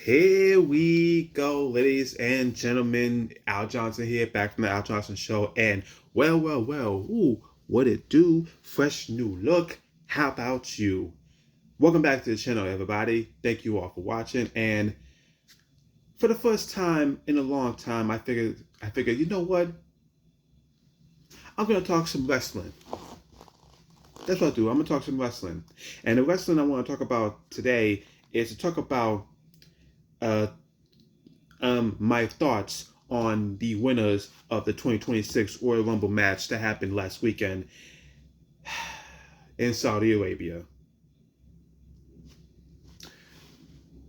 Here we go, ladies and gentlemen. Al Johnson here, back from the Al Johnson Show. And well, ooh, what it do? Fresh new look. How about you? Welcome back to the channel, everybody. Thank you all for watching. And for the first time in a long time, I figured, you know what? I'm gonna talk some wrestling. That's what I do. I'm gonna talk some wrestling. And the wrestling I want to talk about today is to talk about uh, my thoughts on the winners of the 2026 Royal Rumble match that happened last weekend in Saudi Arabia.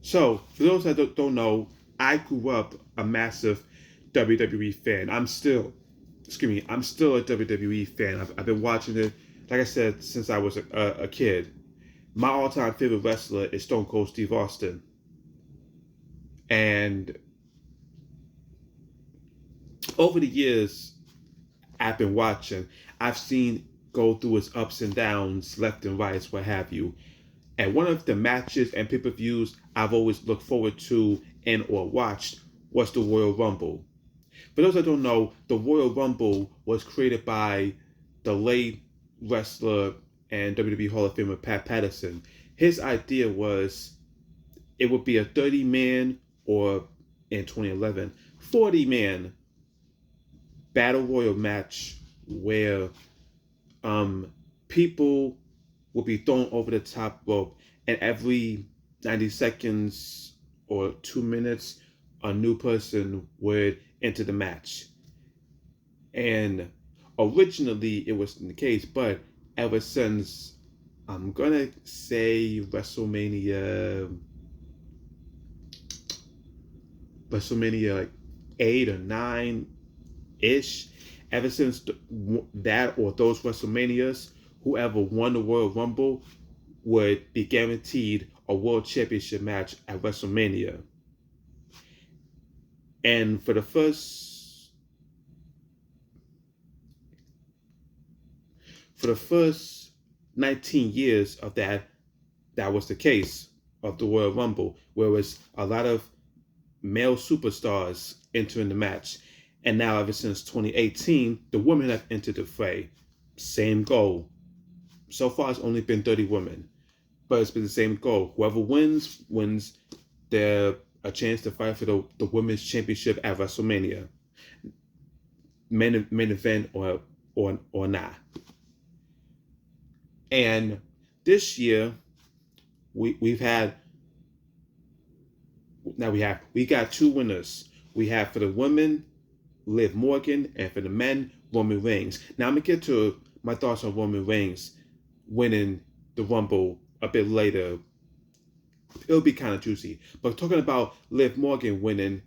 So, for those that don't know, I grew up a massive WWE fan. I'm still a WWE fan. I've been watching it, like I said, since I was a kid. My all-time favorite wrestler is Stone Cold Steve Austin. And over the years, I've been watching. I've seen go through its ups and downs, left and right, what have you. And one of the matches and pay-per-views I've always looked forward to and or watched was the Royal Rumble. For those that don't know, the Royal Rumble was created by the late wrestler and WWE Hall of Famer Pat Patterson. His idea was it would be a 30-man or in 2011, 40-man battle royal match where people will be thrown over the top rope, and every 90 seconds or 2 minutes, a new person would enter the match. And originally it wasn't the case, but ever since I'm gonna say WrestleMania like 8 or 9 ish. Ever since that or those WrestleManias, whoever won the Royal Rumble would be guaranteed a World Championship match at WrestleMania. And for the first 19 years of that was the case of the Royal Rumble, whereas a lot of male superstars entering the match. And now, ever since 2018, the women have entered the fray. Same goal. So far, it's only been 30 women, but it's been the same goal. Whoever wins their a chance to fight for the women's championship at WrestleMania, main event or not. And this year, we got two winners. We have for the women Liv Morgan, and for the men, Roman Reigns. Now I'm gonna get to my thoughts on Roman Reigns winning the Rumble a bit later. It'll be kind of juicy. But talking about Liv Morgan winning,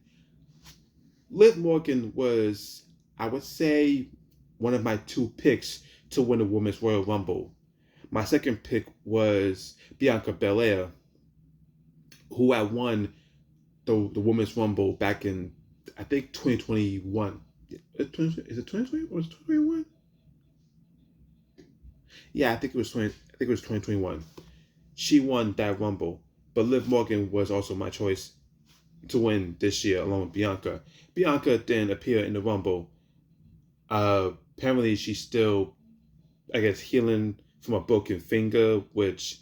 Liv Morgan was, I would say, one of my two picks to win the Women's Royal Rumble. My second pick was Bianca Belair, who had won the Women's Rumble back in, I think, 2021. Is it 2020 or was it 2021? Yeah, I think it was 2021. She won that Rumble, but Liv Morgan was also my choice to win this year along with Bianca. Bianca didn't appear in the Rumble. Apparently she's still, I guess, healing from a broken finger, which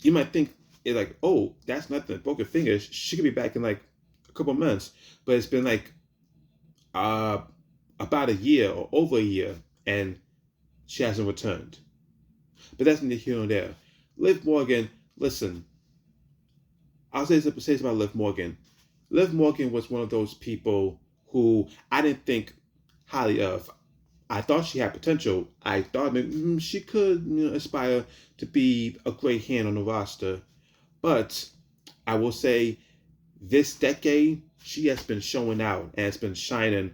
you might think is like, oh, that's nothing, broken finger. She could be back in like a couple months, but it's been like about a year or over a year, and she hasn't returned. But that's neither here nor there. Liv Morgan, listen, I'll say about Liv Morgan. Liv Morgan was one of those people who I didn't think highly of. I thought she had potential. I thought she could aspire to be a great hand on the roster. But I will say this decade, she has been showing out and has been shining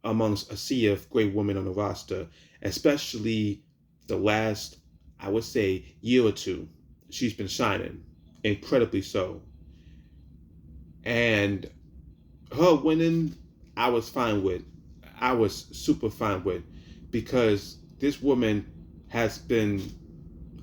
amongst a sea of great women on the roster, especially the last, I would say, year or two. She's been shining, incredibly so. And her winning, I was fine with. I was super fine with, because this woman has been,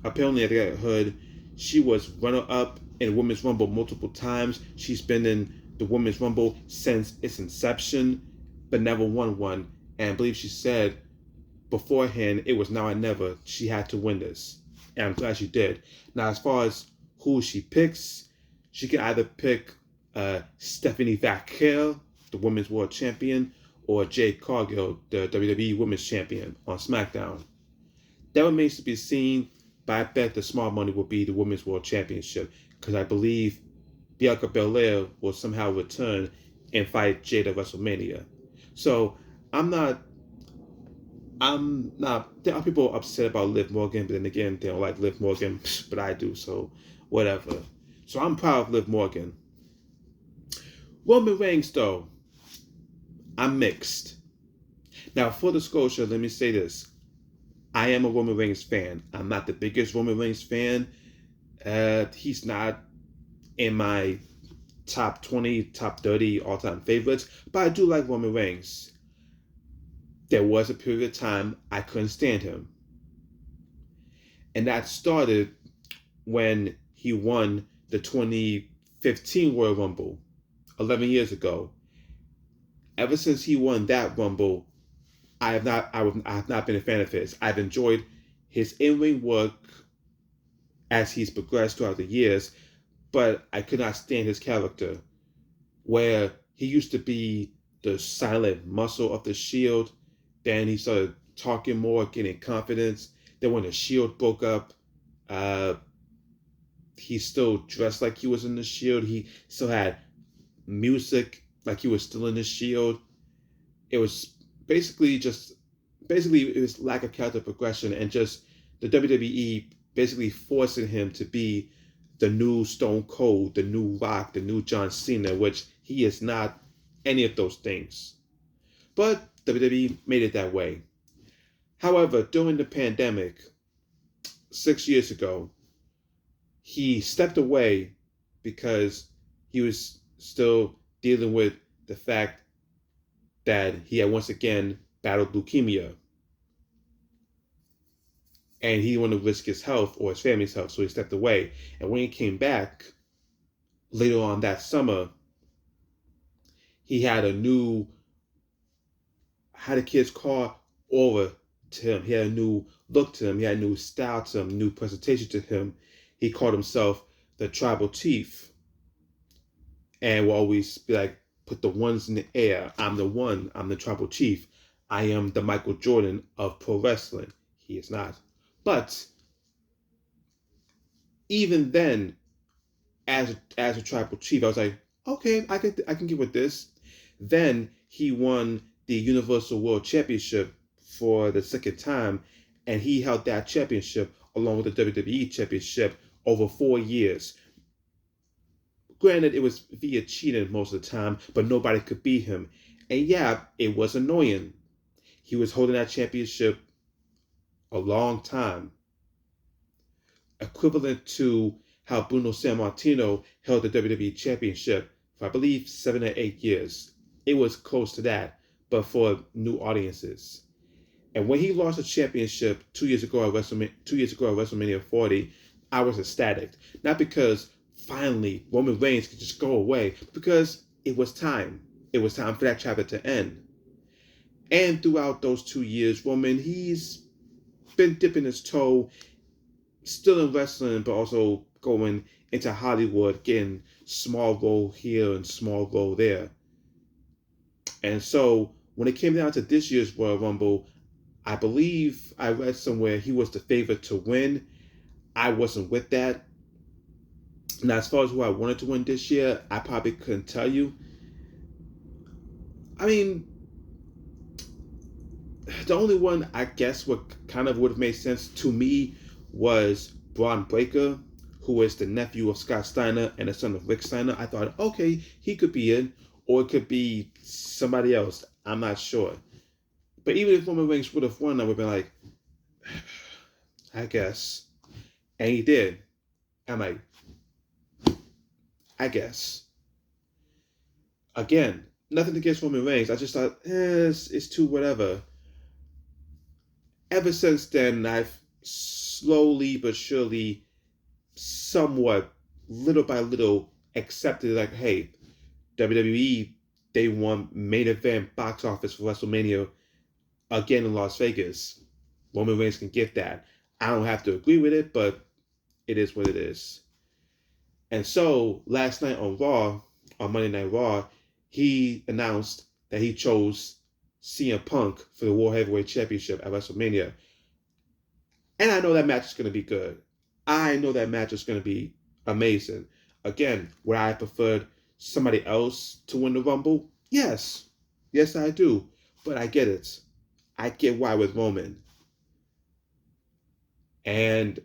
apparently I heard, she was runner-up in Women's Rumble multiple times. She's been in the Women's Rumble since its inception, but never won one. And I believe she said beforehand it was now or never. She had to win this. And I'm glad she did. Now, as far as who she picks, she can either pick Stephanie Vaquer, the Women's World Champion, or Jade Cargill, the WWE Women's Champion on SmackDown. That remains to be seen, but I bet the smart money will be the Women's World Championship, because I believe Bianca Belair will somehow return and fight Jade at WrestleMania. So there are people upset about Liv Morgan, but then again, they don't like Liv Morgan, but I do, so whatever. So I'm proud of Liv Morgan. Roman Reigns, though, I'm mixed. Now, for disclosure, let me say this. I am a Roman Reigns fan. I'm not the biggest Roman Reigns fan. He's not in my top 20, top 30 all-time favorites, but I do like Roman Reigns. There was a period of time I couldn't stand him. And that started when he won the 2015 Royal Rumble 11 years ago. Ever since he won that Rumble, I have not been a fan of his. I've enjoyed his in-ring work as he's progressed throughout the years, but I could not stand his character, where he used to be the silent muscle of the Shield. Then he started talking more, getting confidence. Then when the Shield broke up, he still dressed like he was in the Shield. He still had music like he was still in the Shield. It was basically it was lack of character progression, and just the WWE basically forcing him to be the new Stone Cold, the new Rock, the new John Cena, which he is not any of those things. But WWE made it that way. However, during the pandemic, 6 years ago, he stepped away because he was still dealing with the fact that he had once again battled leukemia. And he didn't want to risk his health or his family's health, so he stepped away. And when he came back later on that summer, he had the kids call aura to him. He had a new look to him. He had a new style to him, new presentation to him. He called himself the Tribal Chief, and will always be like, put the ones in the air. I'm the one. I'm the Tribal Chief. I am the Michael Jordan of pro wrestling. He is not. But even then, as a Tribal Chief, I was like, okay, I can get with this. Then he won the Universal World Championship for the second time, and he held that championship along with the WWE Championship over 4 years. Granted, it was via cheating most of the time, but nobody could beat him. And yeah, it was annoying. He was holding that championship a long time. Equivalent to how Bruno Sammartino held the WWE Championship for, I believe, 7 or 8 years. It was close to that, but for new audiences. And when he lost the championship 2 years ago at WrestleMania 40, I was ecstatic. Not because finally Roman Reigns could just go away, but because it was time. It was time for that chapter to end. And throughout those 2 years, Roman, he's been dipping his toe, still in wrestling, but also going into Hollywood, getting small role here and small role there. And so when it came down to this year's Royal Rumble, I believe I read somewhere he was the favorite to win. I wasn't with that. Now, as far as who I wanted to win this year, I probably couldn't tell you. I mean, the only one I guess would have made sense to me was Braun Breaker, who is the nephew of Scott Steiner and the son of Rick Steiner. I thought, okay, he could be in, or it could be somebody else. I'm not sure. But even if Roman Reigns would have won, I would have been like, I guess. And he did. I'm like, I guess. Again, nothing against Roman Reigns. I just thought, it's too whatever. Ever since then, I've slowly but surely somewhat little by little accepted, like, hey, WWE, they won main event box office for WrestleMania again in Las Vegas. Roman Reigns can get that. I don't have to agree with it, but it is what it is. And so last night on Raw, on Monday Night Raw, he announced that he chose CM Punk for the World Heavyweight Championship at WrestleMania. And I know that match is going to be good. I know that match is going to be amazing. Again, would I preferred somebody else to win the Rumble? Yes. Yes, I do. But I get it. I get why with Roman. And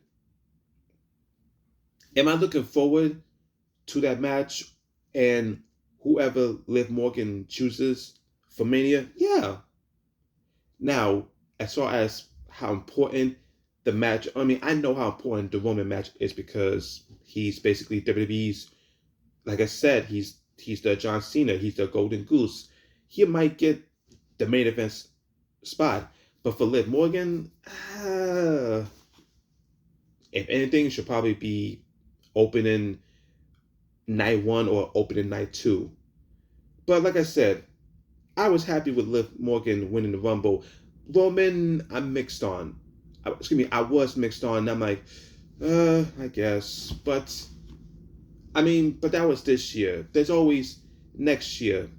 am I looking forward to that match and whoever Liv Morgan chooses for Mania? Yeah. Now, as far as how important the match, I mean, I know how important the Roman match is because he's basically WWE's, like I said, he's the John Cena, he's the Golden Goose. He might get the main event spot, but for Liv Morgan, if anything, should probably be opening night 1 or opening night 2. But like I said, I was happy with Liv Morgan winning the Rumble. Roman, I'm mixed on. I was mixed on. I'm like, I guess. But, I mean, but that was this year. There's always next year's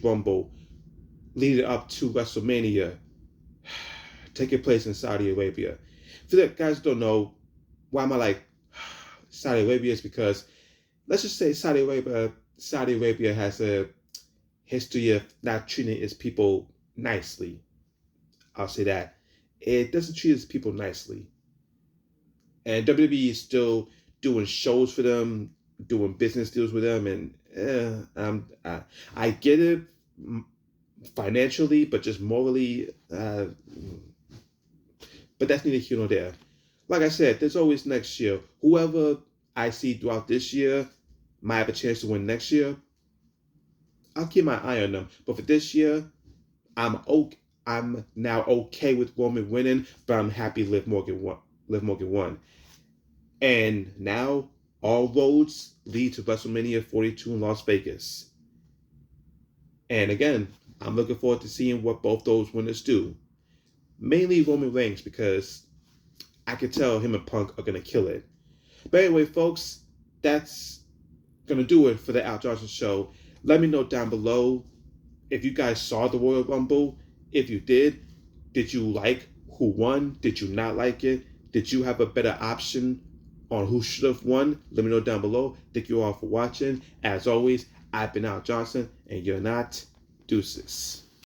Rumble leading up to WrestleMania taking place in Saudi Arabia. For the guys who don't know, why am I like Saudi Arabia is because, let's just say Saudi Arabia has a history of not treating its people nicely. I'll say that. It doesn't treat its people nicely. And WWE is still doing shows for them, doing business deals with them, and I get it financially, but just morally, but that's neither here nor there. Like I said, there's always next year. Whoever I see throughout this year might have a chance to win next year. I'll keep my eye on them. But for this year, I'm now okay with Roman winning, but I'm happy Liv Morgan won. And now all roads lead to WrestleMania 42 in Las Vegas. And again, I'm looking forward to seeing what both those winners do. Mainly Roman Reigns, because I can tell him and Punk are going to kill it. But anyway, folks, that's going to do it for the Al Johnson Show. Let me know down below if you guys saw the Royal Rumble. If you did you like who won? Did you not like it? Did you have a better option on who should have won? Let me know down below. Thank you all for watching. As always, I've been Al Johnson, and you're not. Deuces.